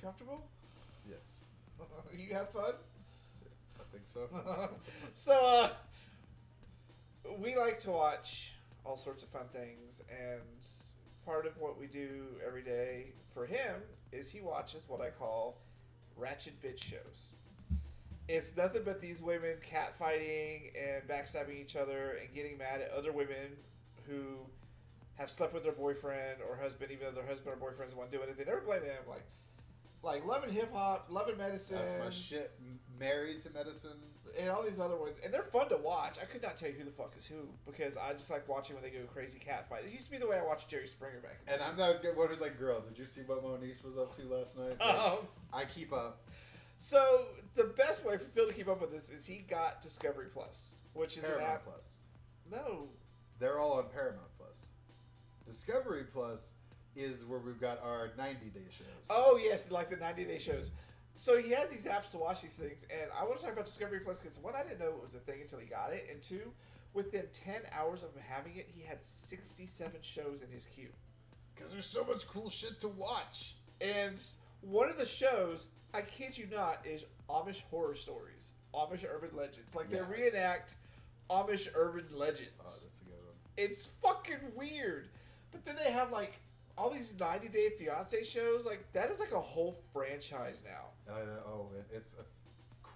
comfortable? Yes. You have fun? I think so. So, we like to watch all sorts of fun things, and part of what we do every day for him is he watches what I call ratchet bitch shows. It's nothing but these women catfighting and backstabbing each other and getting mad at other women who have slept with their boyfriend or husband, even though their husband or boyfriend doesn't want to do it. They never blame them. Like Love and Hip Hop, Love and Medicine. That's my shit. Married to Medicine. And all these other ones. And they're fun to watch. I could not tell you who the fuck is who because I just like watching when they go crazy cat fight. It used to be the way I watched Jerry Springer back in the And day. I'm not good. What is like, girl? Did you see what Monique was up to last night? I keep up. So the best way for Phil to keep up with this is he got Discovery Plus, which is Paramount an app. Plus. No. They're all on Paramount Plus. Discovery Plus is where we've got our 90-day shows. Oh, yes, like the 90-day shows. So he has these apps to watch these things, and I want to talk about Discovery Plus because, one, I didn't know it was a thing until he got it, and two, within 10 hours of him having it, he had 67 shows in his queue. Because there's so much cool shit to watch. And one of the shows, I kid you not, is Amish horror stories. Amish urban legends. Like, they reenact Amish urban legends. Oh, that's a good one. It's fucking weird. But then they have, like, all these 90-Day Fiancé shows. Like, that is like a whole franchise now. It's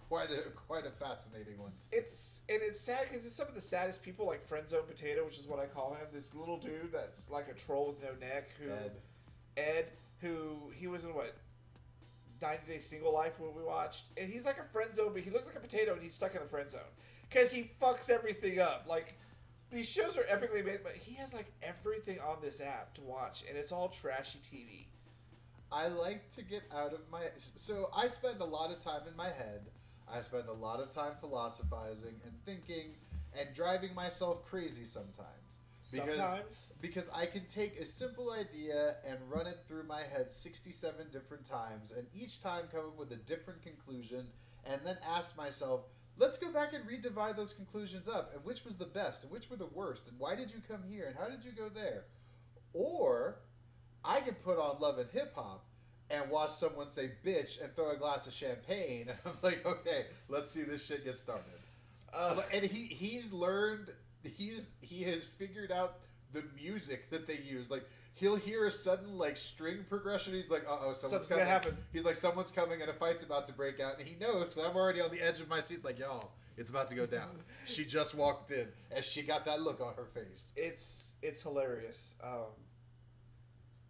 quite a fascinating one. It's sad because it's some of the saddest people, like Friendzone Potato, which is what I call him. This little dude that's like a troll with no neck. Ed, who he was in what 90 Day Single Life when we watched, and he's like a friend zone, but he looks like a potato and he's stuck in the friend zone because he fucks everything up. Like, these shows are epically made, but he has like everything on this app to watch, and it's all trashy TV. I like to get out of my... So I spend a lot of time in my head. I spend a lot of time philosophizing and thinking and driving myself crazy sometimes. Because I can take a simple idea and run it through my head 67 different times, and each time come up with a different conclusion, and then ask myself, let's go back and redivide those conclusions up, and which was the best, and which were the worst, and why did you come here, and how did you go there? Or I can put on Love and Hip Hop and watch someone say bitch and throw a glass of champagne, and I'm like, okay, let's see this shit get started. And he's learned... He has figured out the music that they use. Like, he'll hear a sudden like string progression. He's like, something's coming. Gonna happen. He's like, someone's coming and a fight's about to break out. And he knows because I'm already on the edge of my seat. Like, y'all, it's about to go down. She just walked in and she got that look on her face. It's hilarious.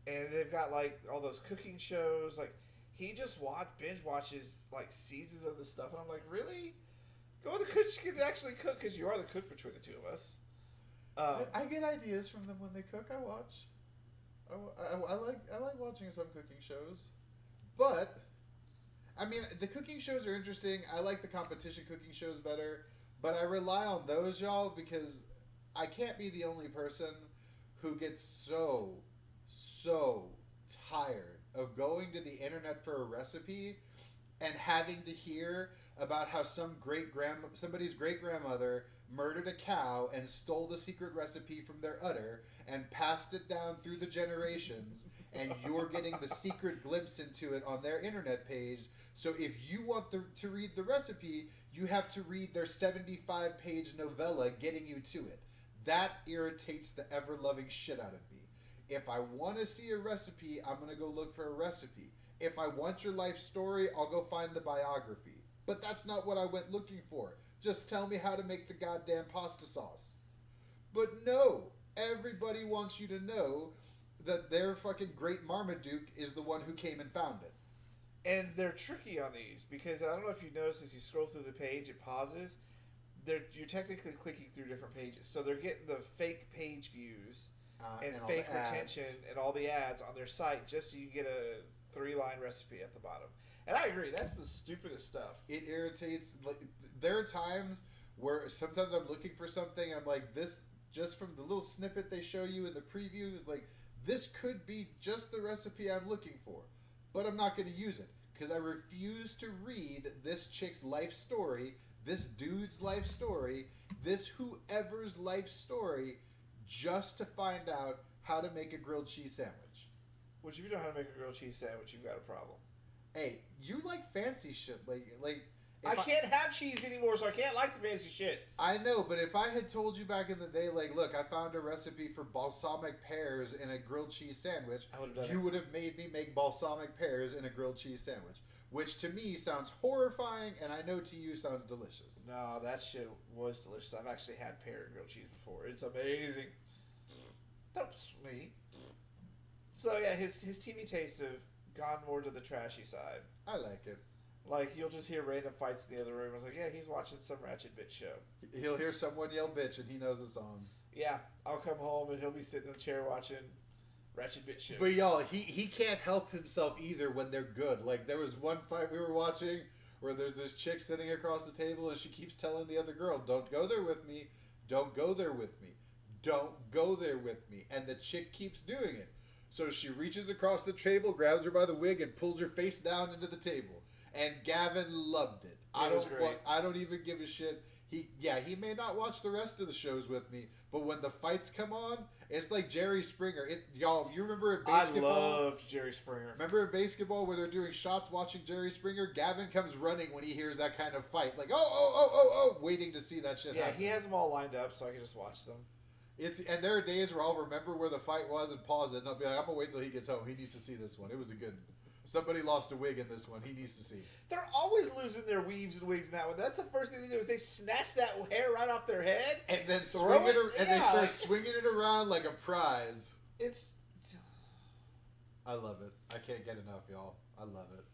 And they've got like all those cooking shows. Like, he just binge watches like seasons of this stuff, and I'm like, really? Go in the kitchen and actually cook, because you are the cook between the two of us. I get ideas from them when they cook. I watch. I like watching some cooking shows, but I mean the cooking shows are interesting. I like the competition cooking shows better, but I rely on those, y'all, because I can't be the only person who gets so tired of going to the internet for a recipe and having to hear about how somebody's great-grandmother murdered a cow and stole the secret recipe from their udder and passed it down through the generations, and you're getting the secret glimpse into it on their internet page. So if you want to read the recipe, you have to read their 75-page novella getting you to it. That irritates the ever-loving shit out of me. If I want to see a recipe, I'm going to go look for a recipe. If I want your life story, I'll go find the biography. But that's not what I went looking for. Just tell me how to make the goddamn pasta sauce. But no, everybody wants you to know that their fucking great Marmaduke is the one who came and found it. And they're tricky on these, because I don't know if you notice as you scroll through the page, it pauses. You're technically clicking through different pages. So they're getting the fake page views and fake retention and all the ads on their site just so you get a 3-line recipe at the bottom. And I agree, that's the stupidest stuff. It irritates. Like, there are times where sometimes I'm looking for something, I'm like, this, just from the little snippet they show you in the preview, is like, this could be just the recipe I'm looking for, but I'm not going to use it because I refuse to read this chick's life story, this dude's life story, this whoever's life story, just to find out how to make a grilled cheese sandwich. Which, if you know how to make a grilled cheese sandwich, you've got a problem. Hey, you like fancy shit, like. I can't have cheese anymore, so I can't like the fancy shit. I know, but if I had told you back in the day, like, look, I found a recipe for balsamic pears in a grilled cheese sandwich, you would have made me make balsamic pears in a grilled cheese sandwich, which to me sounds horrifying, and I know to you sounds delicious. No, that shit was delicious. I've actually had pear and grilled cheese before. It's amazing. That's me. So yeah, his TV tastes have gone more to the trashy side. I like it. Like, you'll just hear random fights in the other room. I was like, yeah, he's watching some Ratchet Bitch show. He'll hear someone yell bitch, and he knows the song. Yeah, I'll come home, and he'll be sitting in the chair watching Ratchet Bitch shows. But, y'all, he can't help himself either when they're good. Like, there was one fight we were watching where there's this chick sitting across the table, and she keeps telling the other girl, don't go there with me. Don't go there with me. Don't go there with me. And the chick keeps doing it. So she reaches across the table, grabs her by the wig, and pulls her face down into the table. And Gavin loved it. I don't even give a shit. He may not watch the rest of the shows with me, but when the fights come on, it's like Jerry Springer. Y'all, you remember in basketball? I loved Jerry Springer. Remember in basketball where they're doing shots watching Jerry Springer? Gavin comes running when he hears that kind of fight. Like, waiting to see that shit happen. Yeah, he has them all lined up so I can just watch them. And there are days where I'll remember where the fight was and pause it, and I'll be like, I'm going to wait till he gets home. He needs to see this one. It was a good one. Somebody lost a wig in this one. He needs to see. They're always losing their weaves and wigs now. And that's the first thing they do is they snatch that hair right off their head and then they start swinging it around like a prize. I love it. I can't get enough, y'all. I love it.